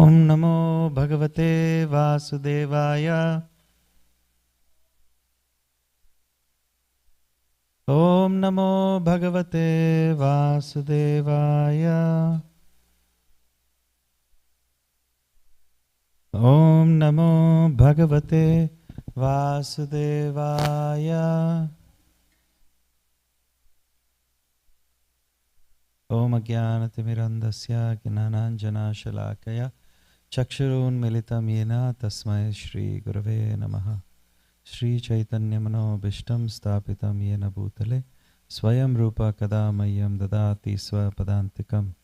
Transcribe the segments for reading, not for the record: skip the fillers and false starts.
Om Namo Bhagavate Vasudevaya. Om Namo Bhagavate Vasudevaya. Om Namo Bhagavate Vasudevaya. Om Ajnanatimirandasya Gnananjana Shalakaya Chakshurun Militam Yena Tasmai Shri Gurave Namaha. Shri Chaitanya Mano Bhishtam Stapitam Yena Bhutale Swayam Rupa Kadamayam Dadati Swapadantikam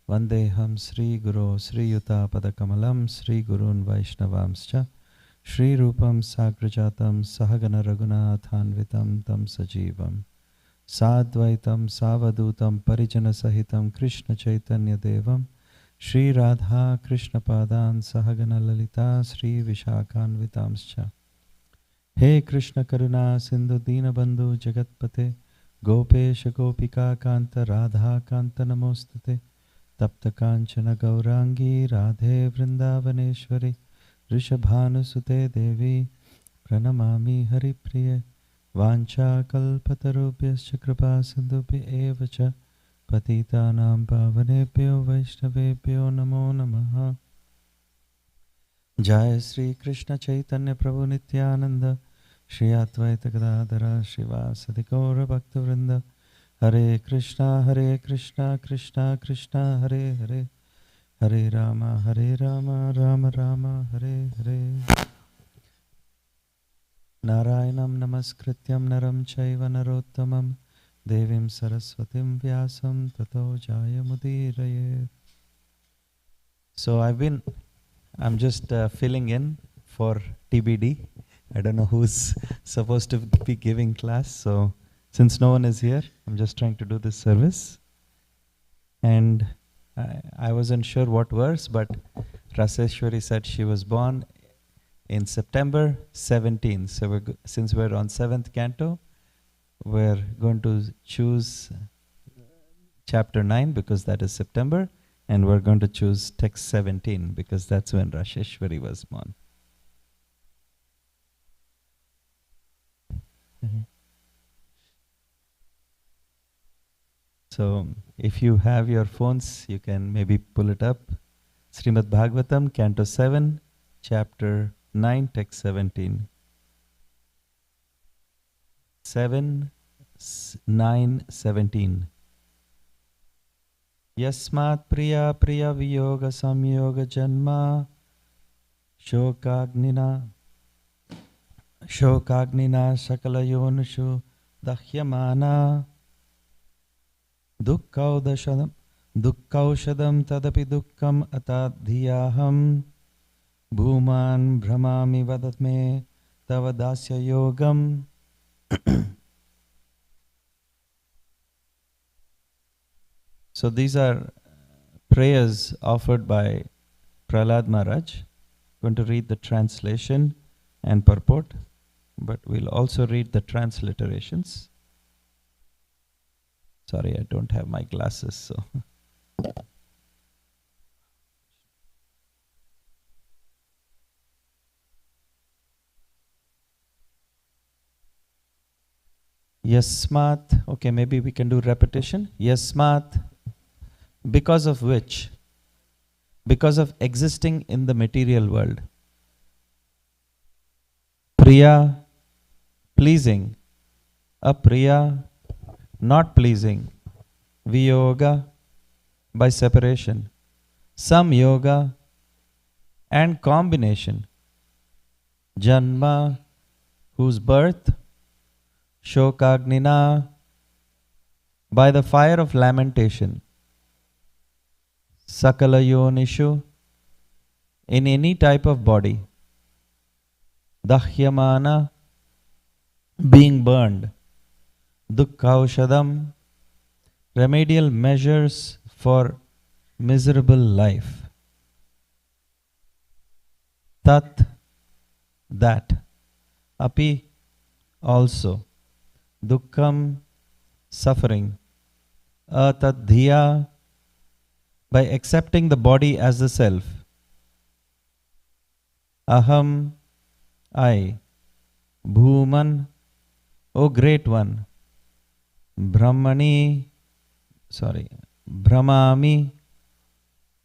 Vandeham Sri Guru Sri Yuta Padakamalam Sri Gurun Vaishnavamscha Shri Rupam Sagrajatam Sahagana Raghunathanvitam Tam Sajivam Sadvaitam Savadutam Parijana Sahitam Krishna Chaitanya Devam Shri Radha Krishna Padan Sahagana Lalita Shri Vishakhanvitamscha. He Krishna Karuna Sindhu Dina Bandhu Jagatpate Gopesha Gopika Kanta Radha Kanta Namostate Tapta Kanchana Gaurangi Radhe Vrindavaneshwari Rishabhanusute Devi Pranamami Haripriye Vancha Kalpatarubhyascha Kripa Sindhubhya Evacha Patitanam Pavanebhyo Vaishnavebhyo Namo Namaha. Jai Sri Krishna Chaitanya Prabhu Nityananda Shri Advaita Gadadhara Srivasadi Gaura Bhaktavrinda Hare Krishna Krishna Krishna Hare Hare Hare Rama Rama Rama Hare Hare. Narayanam Namaskrityam Naram Chaiva Narottamam Devim Saraswatim Vyasam Tato Jayamudiraye. So I'm just filling in for TBD. I don't know who's supposed to be giving class. So since no one is here, I'm just trying to do this service. And I wasn't sure what verse, but Raseshwari said she was born in September 17. So since we're on 7th canto, we're going to choose chapter 9 because that is September. And we're going to choose text 17 because that's when Rasheshwari was born. So if you have your phones, you can maybe pull it up. Srimad Bhagavatam, Canto 7, Chapter 9, Text 17. 7, 9, 17. Yasmat priya priya viyoga samyoga janma shokagnina sakala yonushu dahyamana dukkaushadam tadapi dukkam atadhiyaham bhuman brahmami vadatme tavadasya yogam. So these are prayers offered by Prahlad Maharaj. I'm going to read the translation and purport, but we'll also read the transliterations. Sorry, I don't have my glasses, so. Yasmat, okay, maybe we can do repetition. Yasmat, because of which? Because of existing in the material world. Priya, pleasing. Apriya, not pleasing. Viyoga, by separation. Samyoga, and combination. Janma, whose birth. Shokagnina, by the fire of lamentation. Sakala yonishu, in any type of body. Dahyamana, being burned. Dukkaushadam, remedial measures for miserable life. Tat, that. Api, also. Dukkham, suffering. Atadhiya, by accepting the body as the self. Aham, I, Bhuman, O Great One, Brahmami,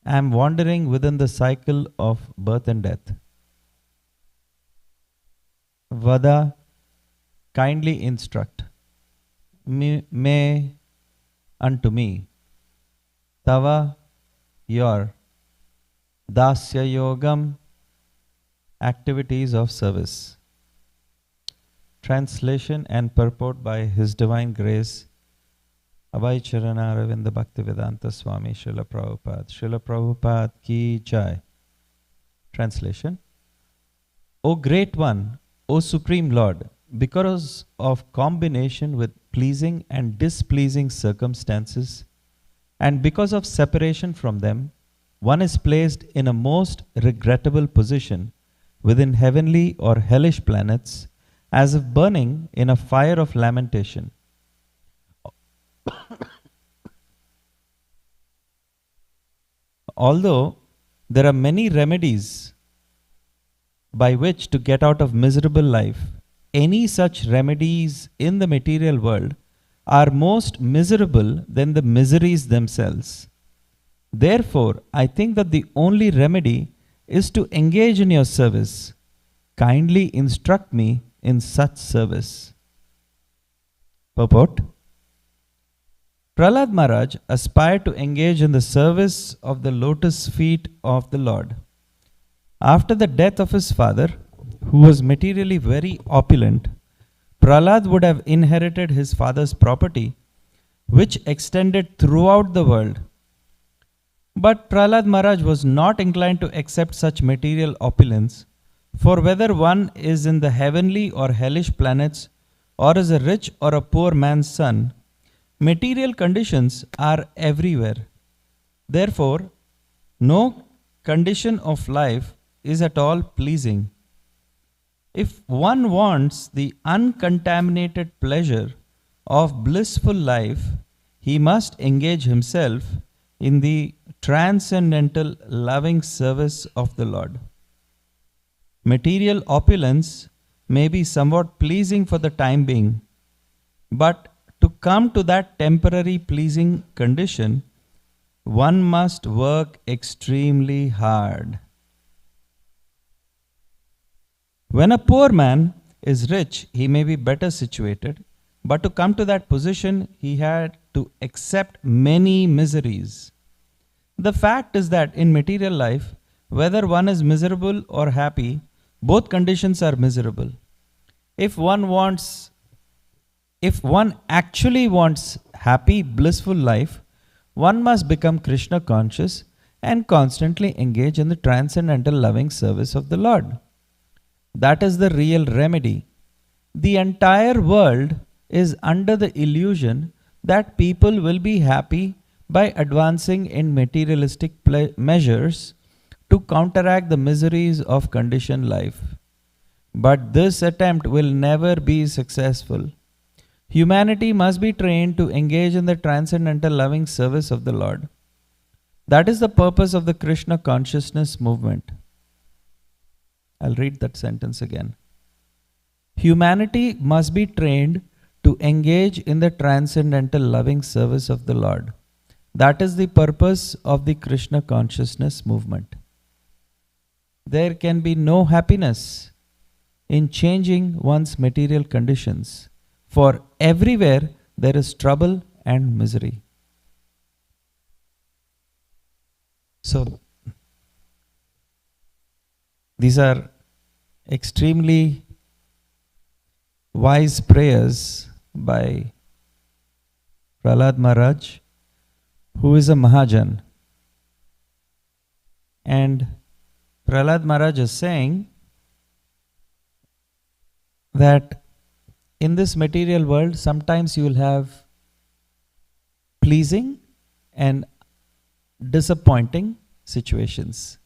am wandering within the cycle of birth and death. Vada, kindly instruct me unto me. Tava, your Dasya Yogam, activities of service. Translation and purport by His Divine Grace, Abhay Charana Aravinda Bhaktivedanta Swami Srila Prabhupada. Srila Prabhupada ki jai. Translation. O Great One, O Supreme Lord, because of combination with pleasing and displeasing circumstances, and because of separation from them, one is placed in a most regrettable position within heavenly or hellish planets, as if burning in a fire of lamentation. Although there are many remedies by which to get out of miserable life, any such remedies in the material world are most miserable than the miseries themselves. Therefore, I think that the only remedy is to engage in your service. Kindly instruct me in such service. Purport. Prahlad Maharaj aspired to engage in the service of the lotus feet of the Lord. After the death of his father, who was materially very opulent, Prahlad would have inherited his father's property, which extended throughout the world. But Prahlad Maharaj was not inclined to accept such material opulence, for whether one is in the heavenly or hellish planets, or is a rich or a poor man's son, material conditions are everywhere. Therefore, no condition of life is at all pleasing. If one wants the uncontaminated pleasure of blissful life, he must engage himself in the transcendental loving service of the Lord. Material opulence may be somewhat pleasing for the time being, but to come to that temporary pleasing condition, one must work extremely hard. When a poor man is rich, he may be better situated, but to come to that position, he had to accept many miseries. The fact is that in material life, whether one is miserable or happy, both conditions are miserable. If one actually wants happy, blissful life, one must become Krishna conscious and constantly engage in the transcendental loving service of the Lord. That is the real remedy. The entire world is under the illusion that people will be happy by advancing in materialistic measures to counteract the miseries of conditioned life. But this attempt will never be successful. Humanity must be trained to engage in the transcendental loving service of the Lord. That is the purpose of the Krishna consciousness movement. I'll read that sentence again. Humanity must be trained to engage in the transcendental loving service of the Lord. That is the purpose of the Krishna consciousness movement. There can be no happiness in changing one's material conditions, for everywhere there is trouble and misery. So, these are extremely wise prayers by Prahlad Maharaj, who is a Mahajan. And Prahlad Maharaj is saying that in this material world, sometimes you will have pleasing and disappointing situations.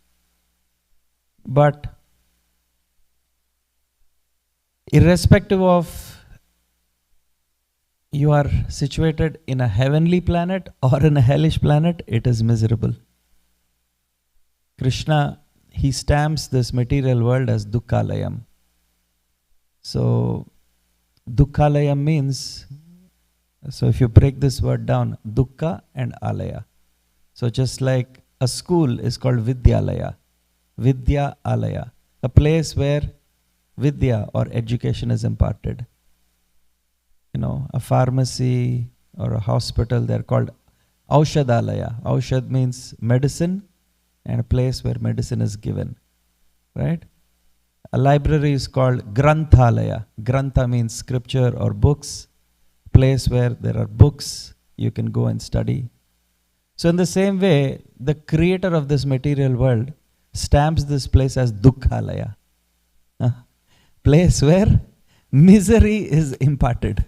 But irrespective of you are situated in a heavenly planet or in a hellish planet, it is miserable. Krishna he stamps this material world as Dukkhalayam. So Dukkhalayam means, so if you break this word down, Dukkha and Alaya. So just like a school is called Vidyalaya, Vidya Alaya, a place where Vidya or education is imparted. You know, a pharmacy or a hospital, they're called Aushadalaya. Aushad means medicine, and a place where medicine is given, right? A library is called Granthalaya. Grantha means scripture or books, place where there are books you can go and study. So in the same way, the creator of this material world stamps this place as Dukkhalaya, place where misery is imparted.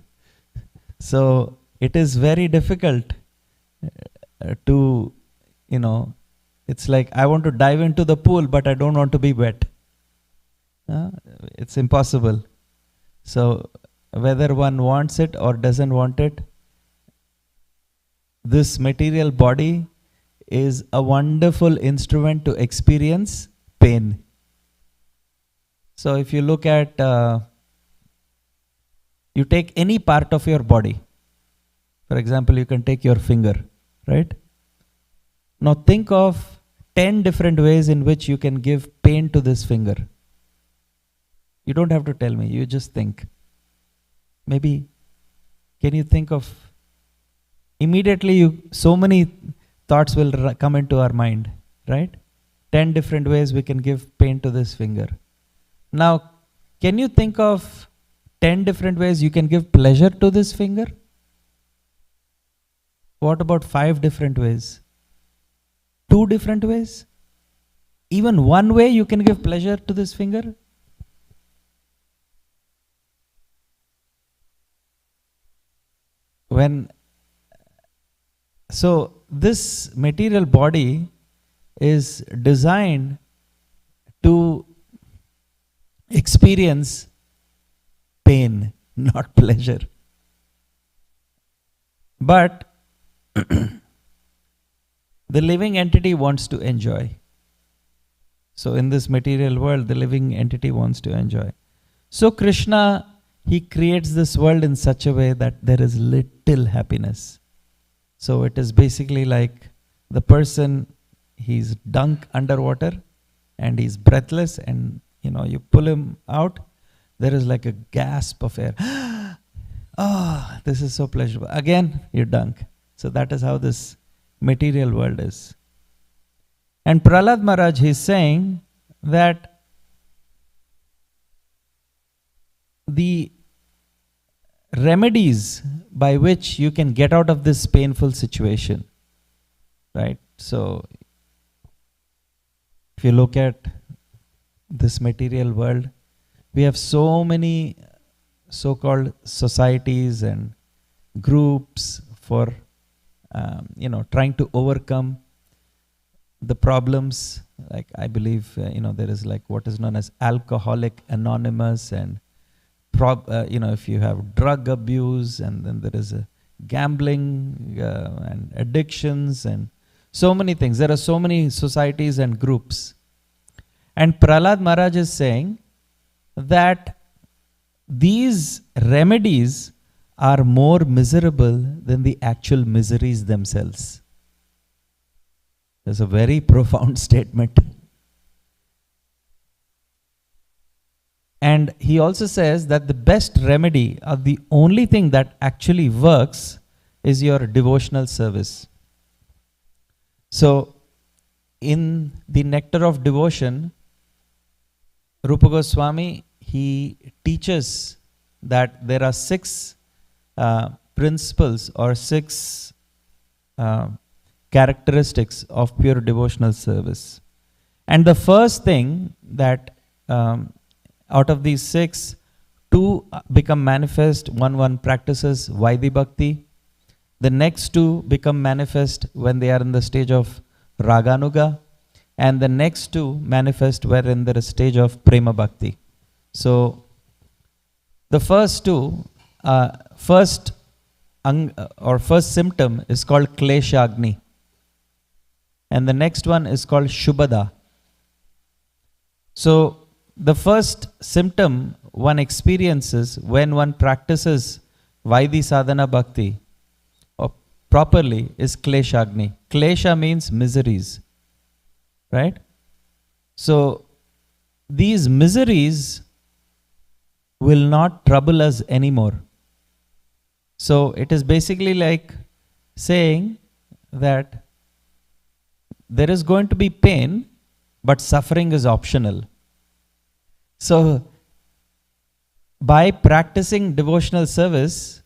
So it is very difficult to, it's like I want to dive into the pool, but I don't want to be wet. It's impossible. So whether one wants it or doesn't want it, this material body is a wonderful instrument to experience pain. So if you look at, you take any part of your body. For example, you can take your finger, right? Now think of 10 different ways in which you can give pain to this finger. You don't have to tell me, you just think. Maybe, can you think of, immediately so many thoughts will come into our mind, right? 10 different ways we can give pain to this finger. Now, can you think of 10 different ways you can give pleasure to this finger? What about 5 different ways? 2 different ways? Even one way you can give pleasure to this finger? So this material body is designed to experience pain, not pleasure. But the living entity wants to enjoy. So in this material world, the living entity wants to enjoy. So Krishna, he creates this world in such a way that there is little happiness. So it is basically like the person, he's dunk underwater and he's breathless, and you pull him out, there is like a gasp of air. Oh, this is so pleasurable. Again, you dunk. So that is how this material world is. And Prahlad Maharaj, he's saying that the remedies by which you can get out of this painful situation, right? So if you look at this material world, we have so many so-called societies and groups for trying to overcome the problems. Like I believe there is like what is known as Alcoholic Anonymous, and if you have drug abuse, and then there is a gambling and addictions and so many things. There are so many societies and groups. And Prahlad Maharaj is saying that these remedies are more miserable than the actual miseries themselves. That's a very profound statement. And he also says that the best remedy, or the only thing that actually works, is your devotional service. So, in the Nectar of Devotion, Rupa Goswami, he teaches that there are 6 principles or 6 characteristics of pure devotional service. And the first thing that out of these 6, 2 become manifest. One practices Vaidhi Bhakti. The next 2 become manifest when they are in the stage of Raganuga. And the next 2 manifest when in the stage of Prema Bhakti. So, the first 2, first symptom is called Kleshagni. And the next one is called Shubhada. So, the first symptom one experiences when one practices Vaidhi Sadhana Bhakti properly is Kleshagni. Klesha means miseries, right? So, these miseries will not trouble us anymore. So, it is basically like saying that there is going to be pain, but suffering is optional. So, by practicing devotional service,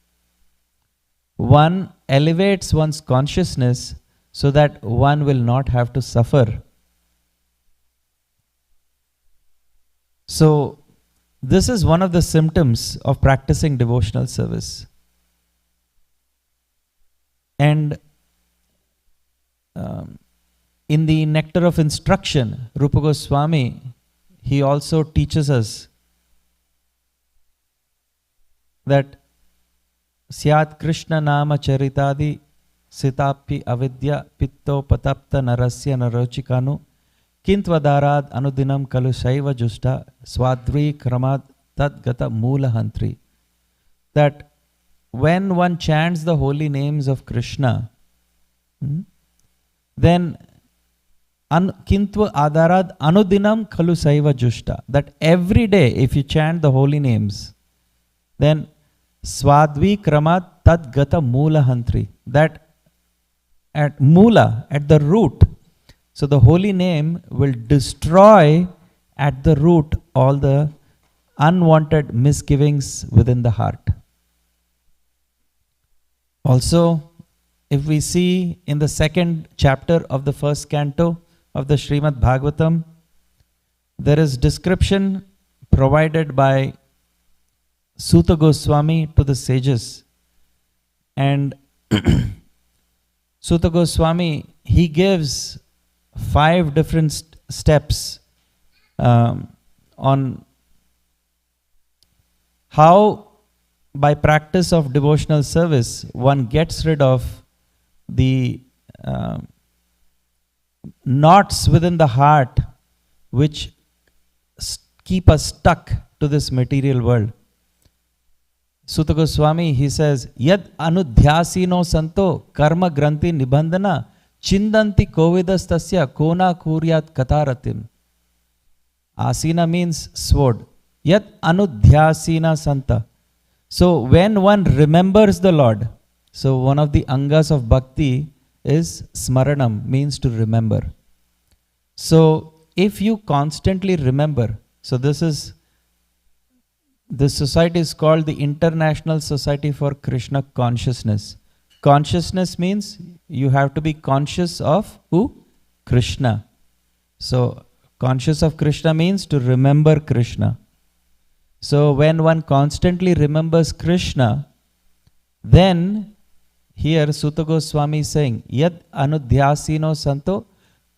one elevates one's consciousness so that one will not have to suffer. So, this is one of the symptoms of practicing devotional service. And in the Nectar of Instruction, Rupa Goswami, he also teaches us that Syat Krishna Nama Charitadi Sitapi Avidya Pitto Patapta Narasya Narochikanu Kintvadarad Anudinam Kalu Shaiva Justa Swadri Kramad Tadgata Mula Hantri. That when one chants the holy names of Krishna, then Kintva Adarad Anudinam Kalu Shaiva Justa. That every day, if you chant the holy names, then Swadvi Kramat Tadgata Mula Hantri. That at Mula, at the root, so the holy name will destroy at the root all the unwanted misgivings within the heart. Also, if we see in the second chapter of the first canto of the Srimad Bhagavatam, there is description provided by Suta Goswami to the sages. And Suta Goswami, he gives 5 different steps on how by practice of devotional service one gets rid of the knots within the heart which keep us stuck to this material world. Suta Goswami, he says, Yad anudhyasino santo karma granti nibandhana chindanti kovidastasya kona kuryat kataratim. Asina means sword. Yad anudhyasina santa. So when one remembers the Lord, so one of the angas of bhakti is smaranam, means to remember. So if you constantly remember, so this society is called the International Society for Krishna Consciousness. Consciousness means you have to be conscious of who? Krishna. So conscious of Krishna means to remember Krishna. So when one constantly remembers Krishna, then here Suta Goswami is saying, Yad anudhyasino santo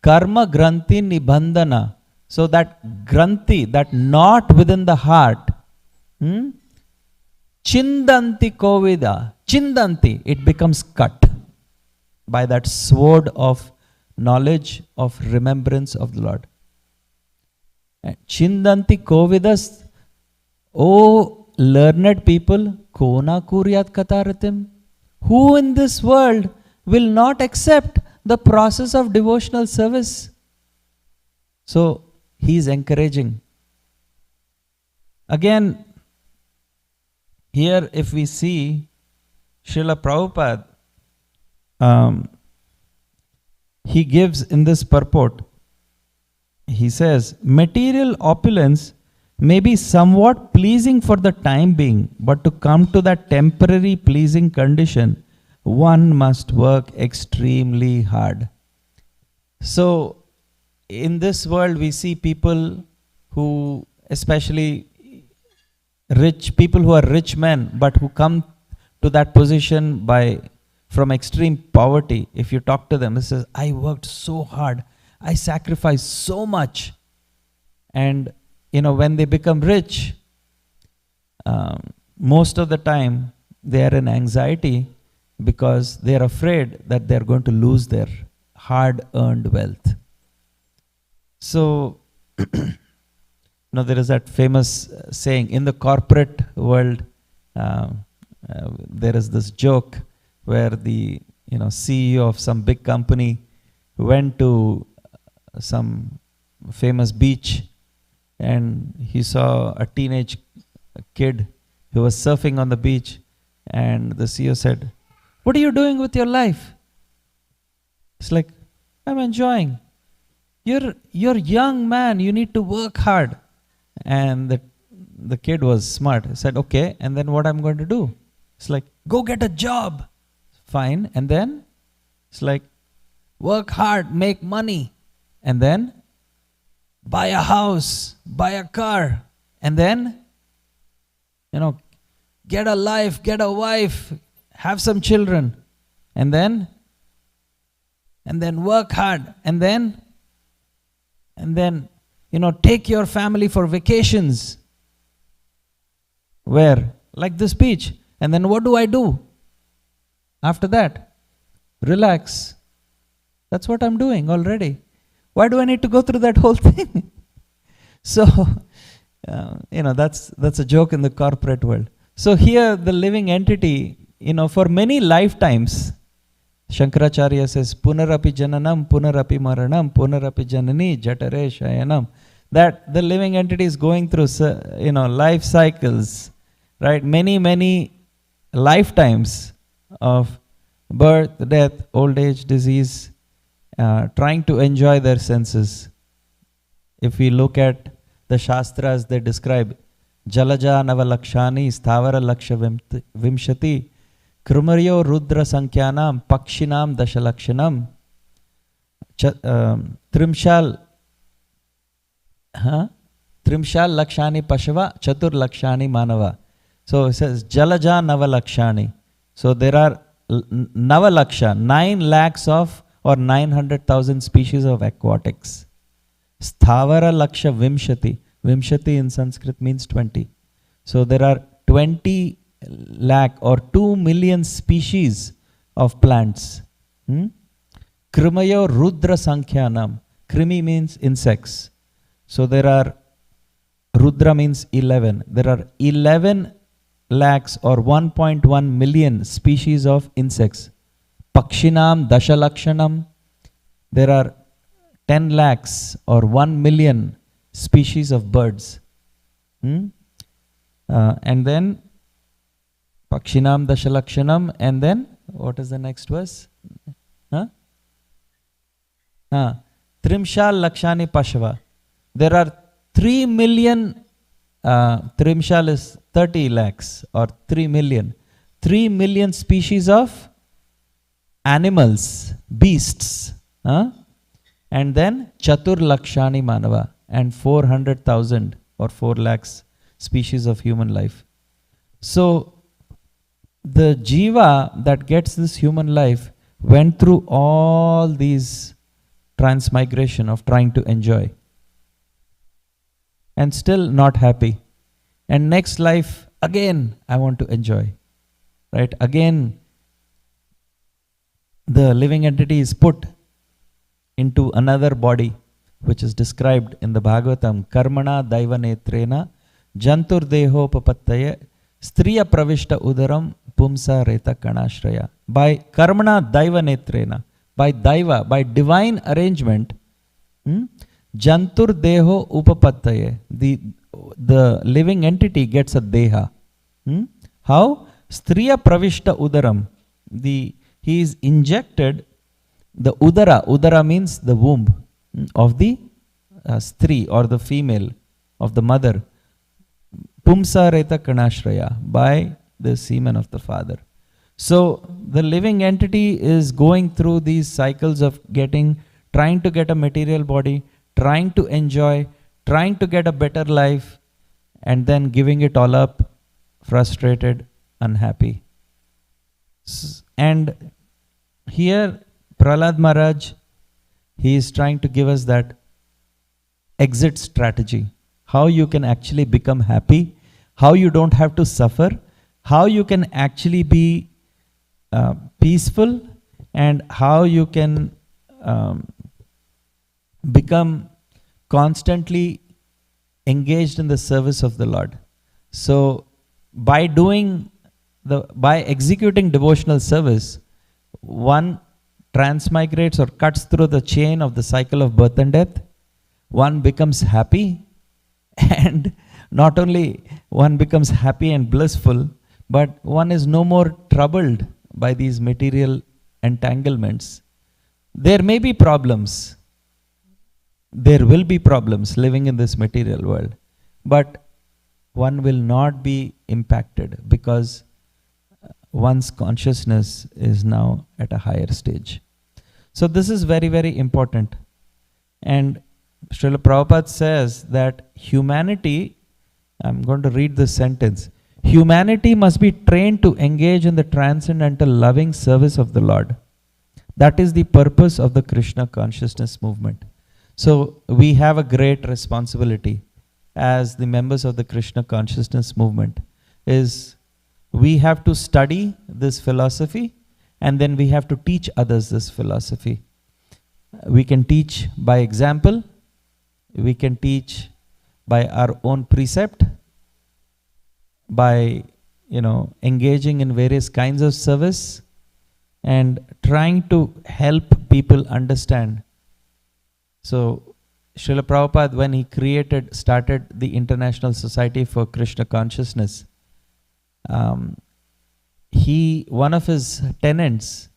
karma granti nibandhana. So that granti, that knot within the heart, chindanti kovida, chindanti, it becomes cut by that sword of knowledge, of remembrance of the Lord. Chindanti kovidas, O learned people, kona kuryat kataratim. Who in this world will not accept the process of devotional service? So he is encouraging. Again, here if we see Srila Prabhupada, he gives in this purport, he says, material opulence may be somewhat pleasing for the time being, but to come to that temporary pleasing condition, one must work extremely hard. So, in this world, we see people who, especially people who are rich men, but who come to that position from extreme poverty. If you talk to them, they say, I worked so hard, I sacrificed so much. And when they become rich, most of the time they are in anxiety because they are afraid that they are going to lose their hard-earned wealth. So, there is that famous saying in the corporate world. There is this joke where the CEO of some big company went to some famous beach, and he saw a teenage kid who was surfing on the beach, and the CEO said, "What are you doing with your life?" It's like, "I'm enjoying." You're young man, you need to work hard. And the kid was smart. He said, "Okay, and then what I'm going to do?" It's like, "Go get a job." Fine. And then it's like, work hard, make money, and then buy a house, buy a car, and then get a life, get a wife, have some children, and then work hard, and then take your family for vacations. Where? Like this beach. And then what do I do after that? Relax. That's what I'm doing already. Why do I need to go through that whole thing? So, that's a joke in the corporate world. So here the living entity, for many lifetimes, Shankaracharya says, Punarapi jananam, punarapi maranam, punarapi janani, jatare shayanam. That the living entity is going through, life cycles, right? Many, many lifetimes of birth, death, old age, disease, trying to enjoy their senses. If we look at the Shastras, they describe Jalaja Navalakshani, Sthavara Laksha Vimshati, Krumaryo Rudra Sankyanam, Pakshinam Dashalakshanam, Trimshal Lakshani Pashava, Chatur Lakshani Manava. So it says Jalaja Navalakshani. So there are Navalaksha, 9 lakhs of or 900,000 species of aquatics. Sthavara Laksha Vimshati. Vimshati in Sanskrit means 20. So there are 20 lakh or 2 million species of plants. Krimayo Rudra Sankhyanam. Krimi means insects. So there are, Rudra means 11. There are 11 lakhs or 1.1 million species of insects. Pakshinam Dashalakshanam. There are 10 lakhs or 1 million species of birds. And then Pakshinam Dashalakshanam, and then what is the next verse? Trimshal Lakshani Pashava. There are 3 million, Trimshal is 30 lakhs or 3 million. 3 million species of animals, beasts. And then Chatur Lakshani Manava, and 400,000 or 4 lakhs species of human life. So the jiva that gets this human life went through all these transmigration of trying to enjoy, and still not happy. And next life, again, I want to enjoy. Right? Again, the living entity is put into another body, which is described in the Bhagavatam. Karmana daiva netrena jantur deho papattaya striya pravishta udaram pumsa reta kanashraya. By karmana daiva netrena, by daiva, by divine arrangement, jantur deho upapattaye, the living entity gets a deha. How? Striya pravishta udaram. He is injected the udara. Udara means the womb of the stri or the female, of the mother. Pumsa reta kanashraya, by the semen of the father. So the living entity is going through these cycles of trying to get a material body, trying to enjoy, trying to get a better life, and then giving it all up, frustrated, unhappy. And here Prahlad Maharaj, he is trying to give us that exit strategy. How you can actually become happy, how you don't have to suffer, how you can actually be peaceful, and how you can become constantly engaged in the service of the Lord. So by executing devotional service, one transmigrates or cuts through the chain of the cycle of birth and death. One becomes happy, and not only one becomes happy and blissful, but one is no more troubled by these material entanglements. There may be problems. There will be problems living in this material world, but one will not be impacted because one's consciousness is now at a higher stage. So this is very, very important. And Srila Prabhupada says that humanity, I'm going to read this sentence, humanity must be trained to engage in the transcendental loving service of the Lord. That is the purpose of the Krishna consciousness movement. So we have a great responsibility as the members of the Krishna consciousness movement, is we have to study this philosophy and then we have to teach others this philosophy. We can teach by example, we can teach by our own precept, by engaging in various kinds of service and trying to help people understand. So Srila Prabhupada, when he started the International Society for Krishna Consciousness, one of his tenets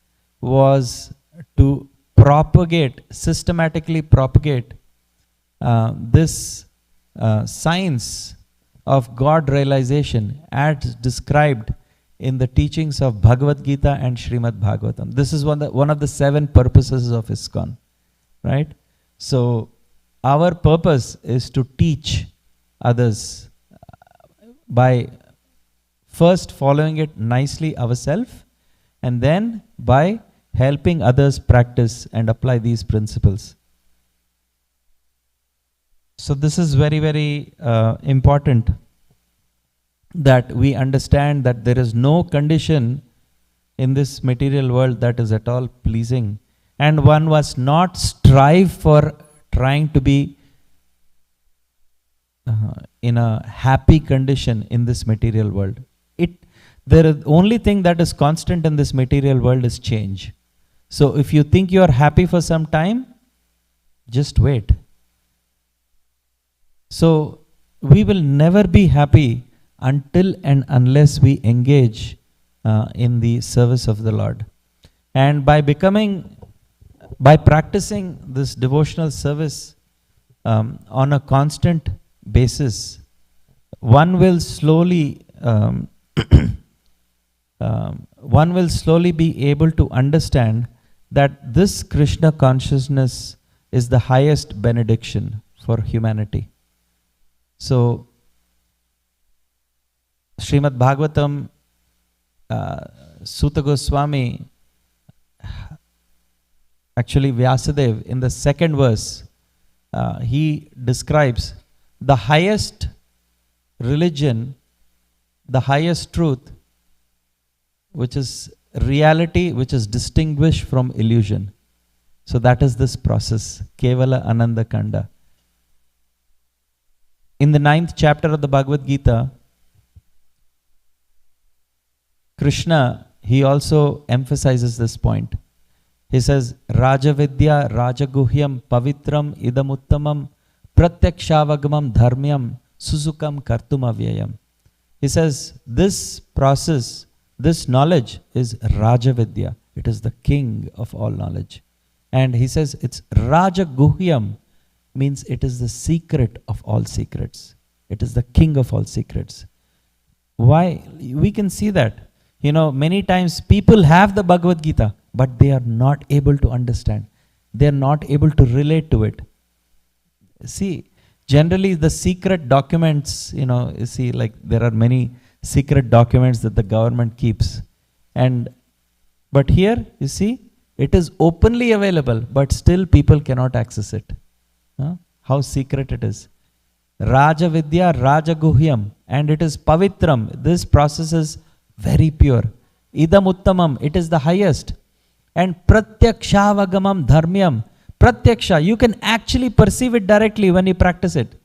was to systematically propagate this science of God realization as described in the teachings of Bhagavad Gita and Srimad Bhagavatam. This is one of the 7 purposes of ISKCON, right? So our purpose is to teach others by first following it nicely ourselves, and then by helping others practice and apply these principles. So this is very, very important that we understand that there is no condition in this material world that is at all pleasing, and one must not strive for trying to be in a happy condition in this material world. The only thing that is constant in this material world is change. So if you think you are happy for some time, just wait. So we will never be happy until and unless we engage in the service of the Lord. And by practicing this devotional service on a constant basis, one will slowly be able to understand that this Krishna consciousness is the highest benediction for humanity. So Srimad Bhagavatam, Suta Goswami, actually Vyasadeva, in the 2nd verse, he describes the highest religion, the highest truth, which is reality, which is distinguished from illusion. So that is this process, Kevala Ananda Kanda. In the 9th chapter of the Bhagavad Gita, Krishna, he also emphasizes this point. He says, Rajavidya Rajaguhyam Pavitram Idamuttamam Pratyakshavagam Dharmyam Susukam Kartum Avyayam. He says, this process, this knowledge is Rajavidya. It is the king of all knowledge. And he says it's Rajaguhyam, means it is the secret of all secrets. It is the king of all secrets. Why? We can see that. Many times people have the Bhagavad Gita, but they are not able to understand. They are not able to relate to it. See, generally the secret documents, you see, like there are many secret documents that the government keeps. But here, you see, it is openly available, but still people cannot access it. How secret it is. Raja Vidya, Raja Guhyam, and it is Pavitram. This process is very pure. Idam Uttamam, it is the highest. And Pratyakshavagam Dharmyam. Pratyaksha, you can actually perceive it directly when you practice it.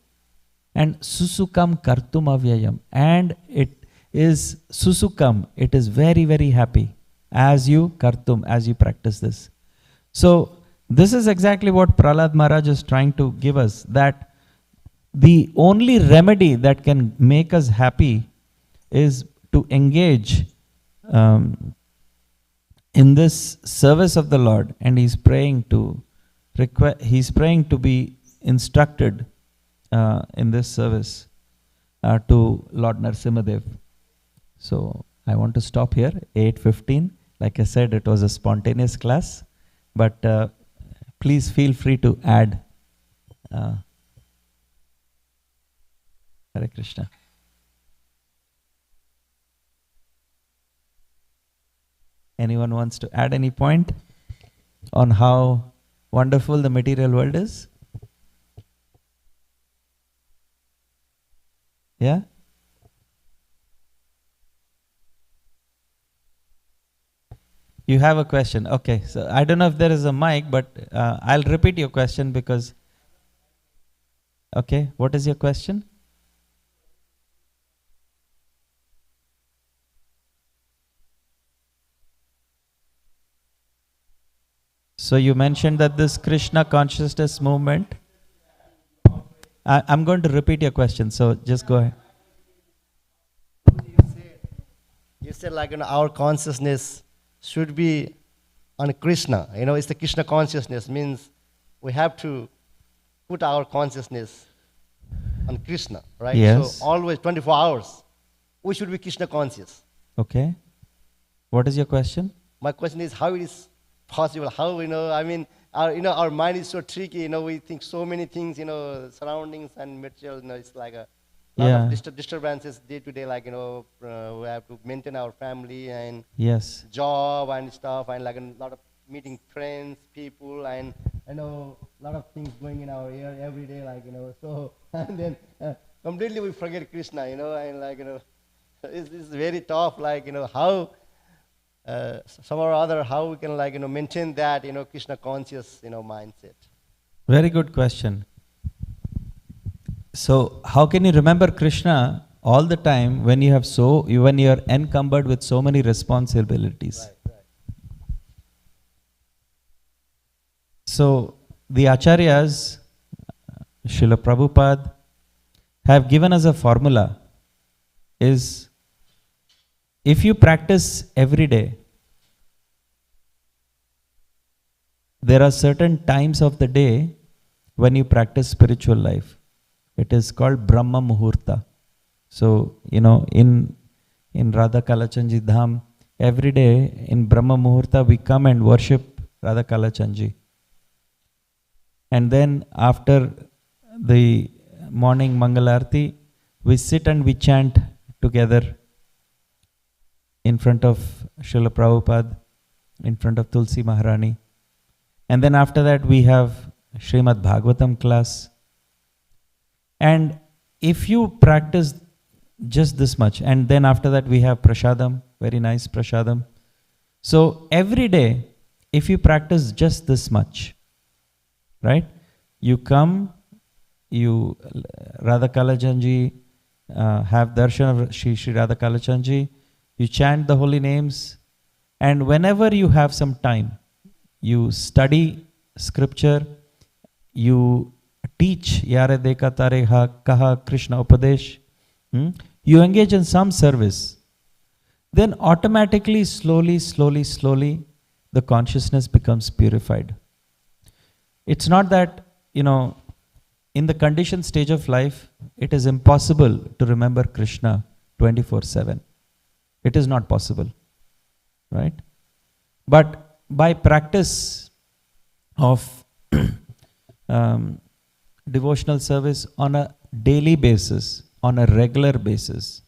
And susukam kartum avyayam. And it is susukam, it is very, very happy as you kartum, as you practice this. So this is exactly what Prahlad Maharaj is trying to give us, that the only remedy that can make us happy is to engage in this service of the Lord, and he's praying to be instructed in this service to Lord Narasimhadev. So I want to stop here, 8:15. Like I said, it was a spontaneous class, but please feel free to add. Hare Krishna. Anyone wants to add any point on how wonderful the material world is? Yeah? You have a question. Okay, so I don't know if there is a mic, but I'll repeat your question because... Okay, what is your question? So you mentioned that this Krishna consciousness movement... I'm going to repeat your question, so just go ahead. You said like, our consciousness should be on Krishna. It's the Krishna consciousness, means we have to put our consciousness on Krishna, right? Yes. So always 24 hours, we should be Krishna conscious. Okay. What is your question? My question is how it is possible, how, our mind is so tricky, we think so many things, surroundings and material, it's like a lot of disturbances day to day, like, we have to maintain our family and job and stuff, and like a lot of meeting friends, people, and a lot of things going in our ear every day, like, so, and then completely we forget Krishna, and like, it's very tough, like, how somehow or other, how we can, like, maintain that, Krishna conscious, mindset. Very good question. So how can you remember Krishna all the time when you are encumbered with so many responsibilities? Right. So the Acharyas, Srila Prabhupada, have given us a formula, is if you practice every day, there are certain times of the day when you practice spiritual life. It is called Brahma Muhurta. So, in Radha Kalachandji Dham, every day in Brahma Muhurta we come and worship Radha Kalachandji. And then after the morning Mangalarti, we sit and we chant together in front of Srila Prabhupada, in front of Tulsi Maharani. And then after that we have Srimad Bhagavatam class. And if you practice just this much, and then after that we have Prasadam, very nice Prasadam. So every day, if you practice just this much, right? You come, you Radha Kalachandji, have darshan of Shri Radha Kalachandji, you chant the holy names, and whenever you have some time, you study scripture, you teach Yare Deka Tare Ha Kaha Krishna Upadesh, you engage in some service, then automatically, slowly, the consciousness becomes purified. It's not that, in the conditioned stage of life, it is impossible to remember Krishna 24/7. It is not possible, right? But by practice of devotional service on a daily basis, on a regular basis,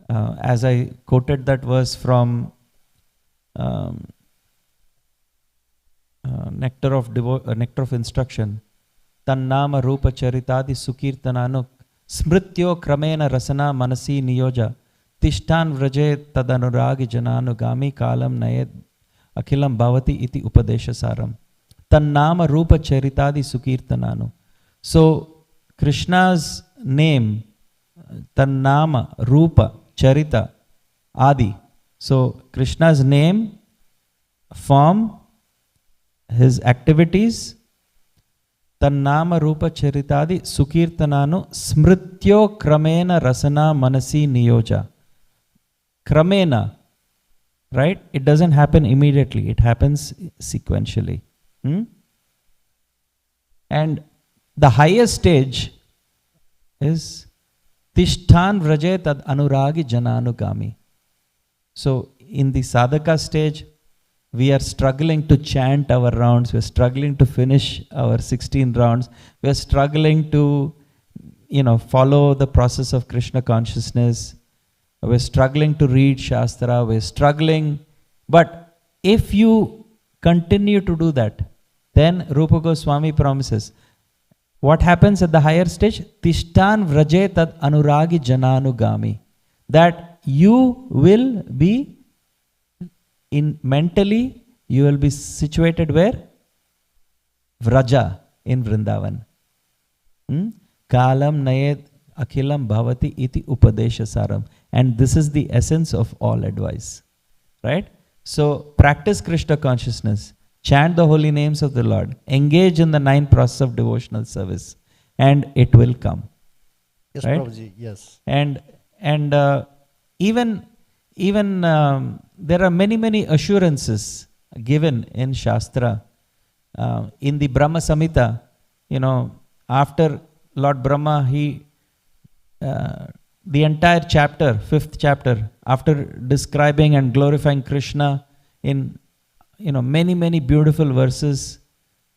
as I quoted that verse from Nectar of Instruction, Tannama Rupa Charitadi Sukirtananuk Smrityo Kramena Rasana Manasi Niyoja Tishtan Vraje Tadanuragi Jananugami Kalam Nayed Akhilam Bhavati Iti Upadesha Saram. Tannama Rupa Charitadi Sukirtananu. So Krishna's name, Tannama, Rupa, Charita, Adi. So Krishna's name, form, his activities, Tannama Rupa Charitadi Sukirtananu Smrityo Kramena Rasana Manasi Niyoja. Kramena, right? It doesn't happen immediately, it happens sequentially. And the highest stage is Tishtan Vraje Tad Anuragi Jananugami. So in the sadhaka stage, we are struggling to chant our rounds, we are struggling to finish our 16 rounds, we are struggling to, follow the process of Krishna consciousness, we are struggling to read Shastra, we are struggling. But if you continue to do that, then Rupa Goswami promises, what happens at the higher stage? Tishtan Vraje Tad Anuragi Jananugami. That you will be mentally, you will be situated where? Vraja, in Vrindavan. Kalam nayed akhilam bhavati iti upadesha saram. And this is the essence of all advice. Right? So practice Krishna consciousness. Chant the holy names of the Lord. Engage in the 9 process of devotional service. And it will come. Yes, right? Prabhuji, yes. And even there are many assurances given in Shastra. In the Brahma Samhita, after Lord Brahma, the entire chapter, 5th chapter, after describing and glorifying Krishna in many beautiful verses,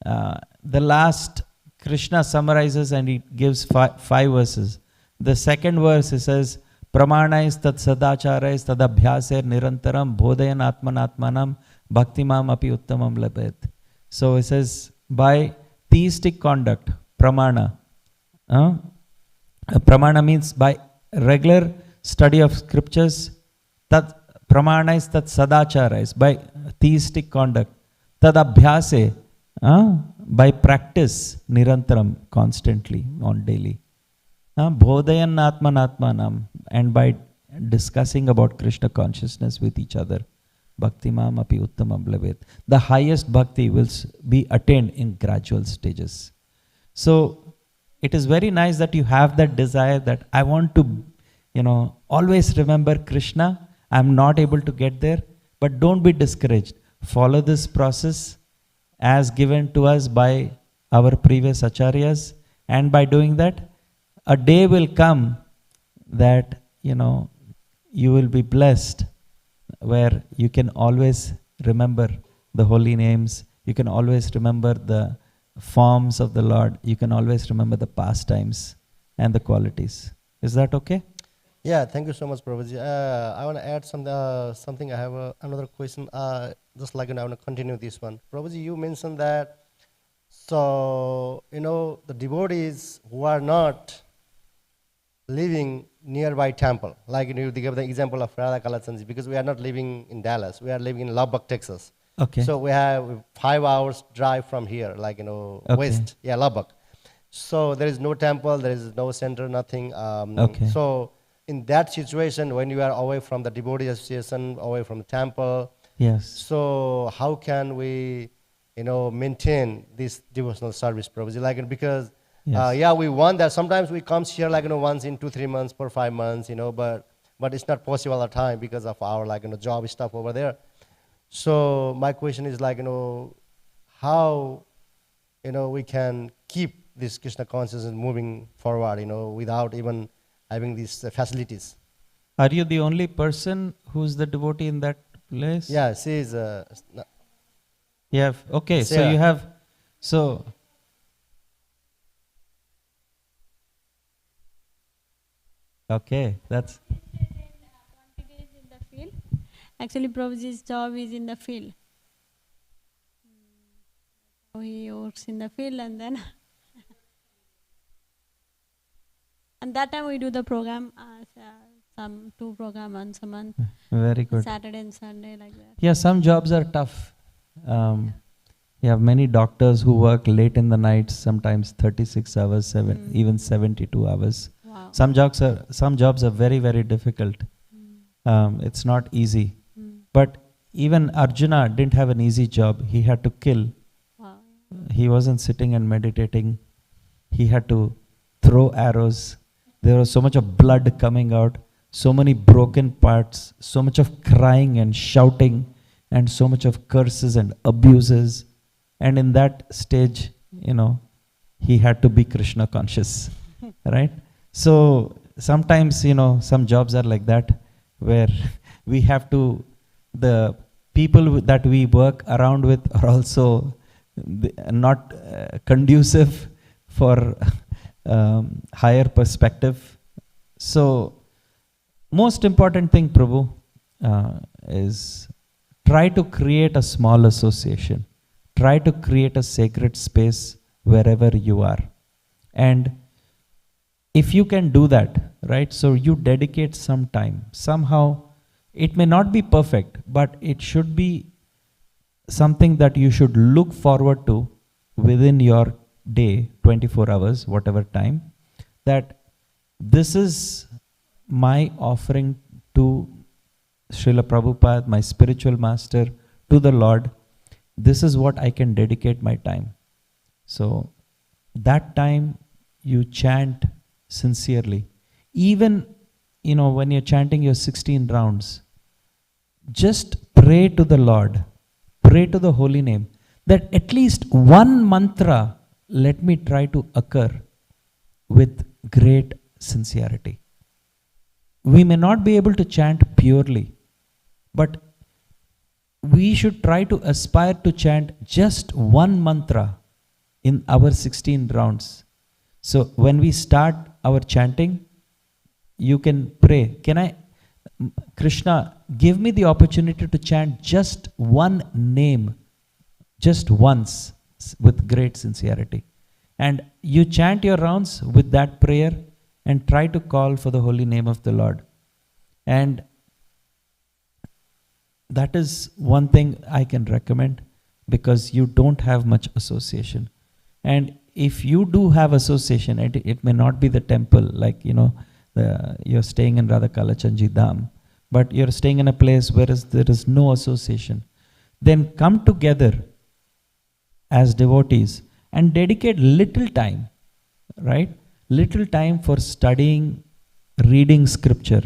the last Krishna summarizes and he gives 5 verses. The second verse, he says, Pramanais tat sadacharais tad abhyaser nirantaram bodhayan atmanatmanam bhaktimam api uttamam labet. So he says, by theistic conduct, pramana. Pramana means by regular study of scriptures, tad pramanais tat sadacharais, by theistic conduct, tad abhyase, by practice, nirantaram, constantly, on daily. Bodhayan atmanatmanam, and by discussing about Krishna consciousness with each other. Bhaktimam api uttamam labet. The highest bhakti will be attained in gradual stages. So it is very nice that you have that desire that I want to, always remember Krishna. I'm not able to get there, but don't be discouraged. Follow this process as given to us by our previous acharyas, and by doing that, a day will come that, you will be blessed, where you can always remember the holy names, you can always remember the forms of the Lord, you can always remember the pastimes and the qualities. Is that okay? Yeah, thank you so much, Prabhuji. I want to add something. I have another question. Just like, I want to continue this one. Prabhuji, you mentioned that, so, the devotees who are not living nearby temple, like, you give the example of Radha Kalachandji, because we are not living in Dallas, we are living in Lubbock, Texas. Okay. So we have 5 hours drive from here, like, Okay. west, Lubbock. So there is no temple, there is no center, nothing. Okay. So in that situation, when you are away from the devotee association, away from the temple, Yes. so how can we, maintain this devotional service, Prabhuji? Like, because, Yes. we want that. Sometimes we come here, like, once in 2-3 months, per 5 months, but it's not possible all the time because of our, like, job stuff over there. So my question is, like, how, we can keep this Krishna consciousness moving forward, without even having these facilities. Are you the only person who's the devotee in that place? Yeah, she is. Yeah. Okay. So Sarah. you have. So. Okay. That's. Quantity is in the field. Actually, Prabhuji's job is in the field. So he works in the field, and then and that time we do the program, some 2 program once a month. Very good. Saturday and Sunday, like that. Yeah. Some jobs are tough. You have many doctors who work late in the night, sometimes 36 hours, even 72 hours. Wow. Some jobs are very, very difficult. It's not easy. But even Arjuna didn't have an easy job. He had to kill. Wow. He wasn't sitting and meditating. He had to throw arrows. There was so much of blood coming out, so many broken parts, so much of crying and shouting, and so much of curses and abuses. And in that stage, he had to be Krishna conscious, right? So sometimes, some jobs are like that, where we have to, the people that we work around with are also not conducive for higher perspective. So most important thing, Prabhu, is try to create a small association. Try to create a sacred space wherever you are. And if you can do that, right, so you dedicate some time. Somehow, it may not be perfect, but it should be something that you should look forward to within your day, 24 hours, whatever time, that this is my offering to Srila Prabhupada, my spiritual master, to the Lord. This is what I can dedicate my time. So that time you chant sincerely. Even, when you're chanting your 16 rounds, just pray to the Lord, pray to the holy name, that at least one mantra let me try to occur with great sincerity. We may not be able to chant purely, but we should try to aspire to chant just one mantra in our 16 rounds. So when we start our chanting, you can pray, Krishna, give me the opportunity to chant just one name, just once, with great sincerity. And you chant your rounds with that prayer and try to call for the holy name of the Lord. And that is one thing I can recommend, because you don't have much association. And if you do have association, it may not be the temple, like, you're staying in Radhakalachandji Dham, but you're staying in a place where there is no association. Then come together as devotees and dedicate little time, right? Little time for studying, reading scripture,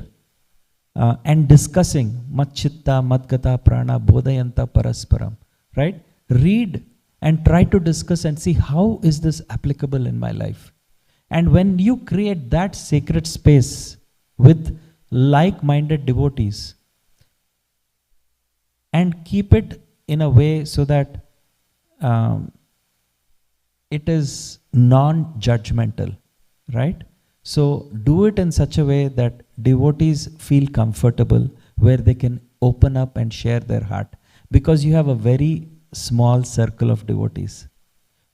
and discussing Matchitta, Madgata, Prana, Bodhayanta, Parasparam, right? Read and try to discuss and see how is this applicable in my life. And when you create that sacred space with like-minded devotees and keep it in a way so that it is non-judgmental, right? So do it in such a way that devotees feel comfortable, where they can open up and share their heart, because you have a very small circle of devotees.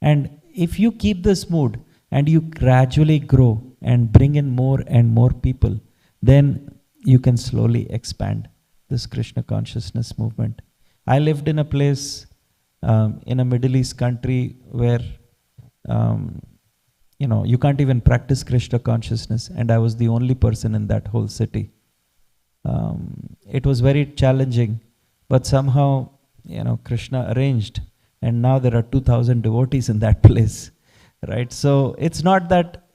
And if you keep this mood and you gradually grow and bring in more and more people, then you can slowly expand this Krishna consciousness movement. I lived in a place in a Middle East country where you can't even practice Krishna consciousness, and I was the only person in that whole city. It was very challenging, but somehow, Krishna arranged, and now there are 2,000 devotees in that place, right? So it's not that,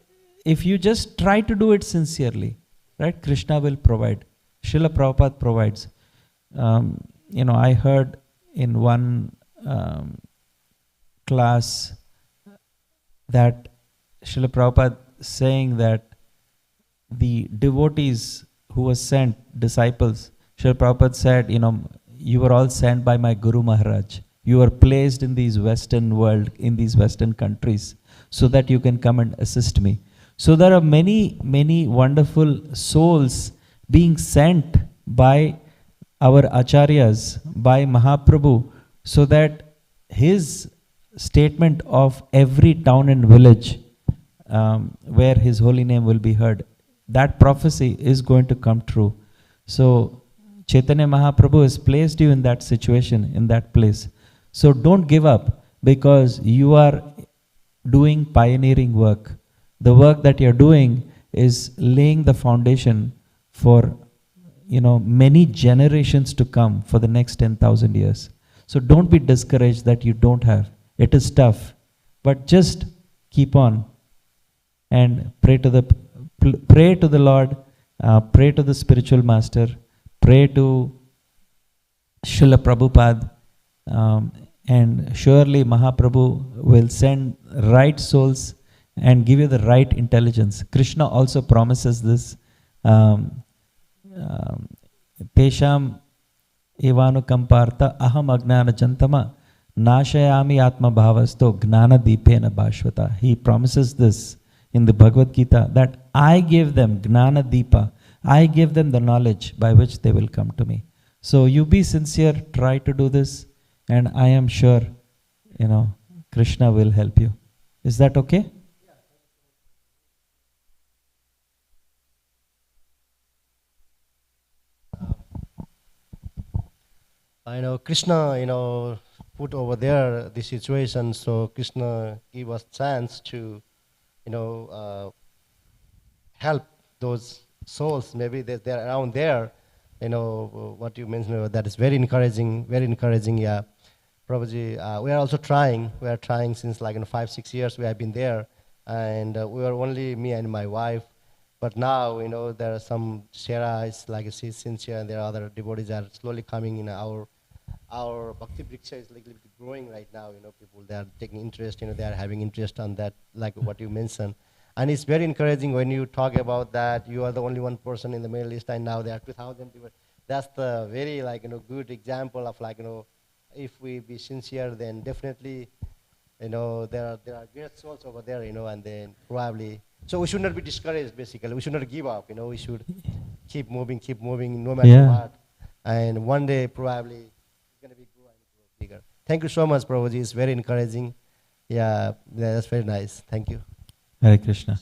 if you just try to do it sincerely, right, Krishna will provide. Srila Prabhupada provides. I heard in one class that Srila Prabhupada saying that the devotees who were sent, disciples, Srila Prabhupada said, you were all sent by my Guru Maharaj. You were placed in these Western world, in these Western countries, so that you can come and assist me. So there are many, many wonderful souls being sent by our acharyas, by Mahaprabhu, so that his statement of every town and village where his holy name will be heard, that prophecy is going to come true. So Chaitanya Mahaprabhu has placed you in that situation, in that place. So don't give up. because you are doing pioneering work. The work that you're doing is laying the foundation for, many generations to come for the next 10,000 years. So don't be discouraged that you don't have. It is tough, but just keep on and pray to the Lord, pray to the spiritual master, pray to Srila Prabhupada, and surely Mahaprabhu will send right souls and give you the right intelligence. Krishna also promises this. Tesham evanukampartha aham agnana jantama nashayami atma bhavasto gnana deepena bhashvata. He promises this in the Bhagavad Gita, that I give them gnana deepa, I give them the knowledge by which they will come to me. So you be sincere, try to do this, and I am sure, Krishna will help you. Is that okay? I know Krishna, put over there the situation, so Krishna give us chance to, help those souls. Maybe they're around there. What you mentioned, that is very encouraging, yeah. Prabhuji, we are also trying. We are trying since 5-6 years we have been there, and we were only me and my wife. But now, there are some Shera is she's sincere, and there are other devotees that are slowly coming in. Our Bhakti Vriksha is little bit growing right now. People, they are taking interest. They are having interest on that, like what you mentioned. And it's very encouraging when you talk about that you are the only one person in the Middle East, and now there are 2,000 people. That's the very good example of if we be sincere, then definitely there are great souls over there, and then probably. So we should not be discouraged. Basically, we should not give up. We should keep moving, no matter what. And one day probably it's gonna be grow and grow bigger. Thank you so much, Prabhuji. It's very encouraging. Yeah, that's very nice. Thank you. Hare Krishna.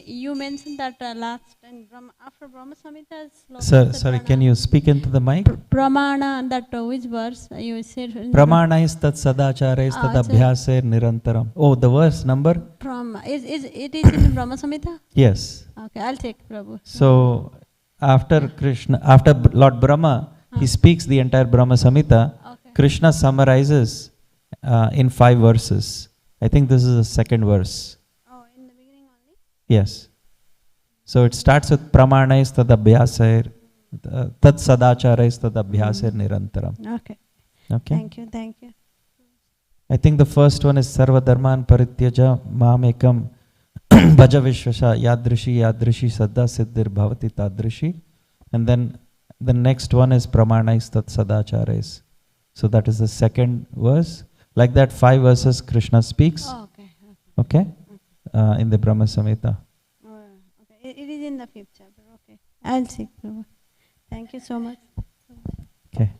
You mentioned that last and after Brahma Samhita. Sir, sorry, can you speak into the mic? Pramana, that which verse you said? Pramana is tat sadachara is tat abhyasa nirantaram. Oh, the verse number? It is in Brahma Samhita? Yes. Okay, I'll take Prabhu. So after Lord Brahma, he speaks the entire Brahma Samhita. Okay. Krishna summarizes in 5 verses. I think this is the second verse. Oh, in the beginning only? Yes. So it starts with Pramanais tad abhyasair, tad sadacharais tad abhyasair nirantaram. Okay. Okay. Thank you. I think the first one is Sarva Dharman Parityaja Mamekam Bhaja Vishwasha Yadrishi Saddha Siddhir Bhavati Tadrishi. And then the next one is Pramanais tat sadacharais. So that is the second verse. Like that, 5 verses Krishna speaks. Oh, okay. In the Brahma Samhita. Okay. It is in the 5th chapter. Okay. I'll seek Prabhu. Thank you so much. Okay.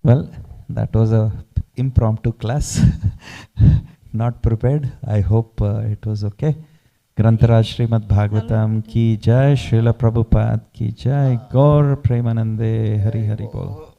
Well, that was a impromptu class. Not prepared. I hope it was okay. Grantaraj Srimad Bhagavatam ki jai, Srila Prabhupada ki jai, Gaur Premanande, Hari Hari Bol.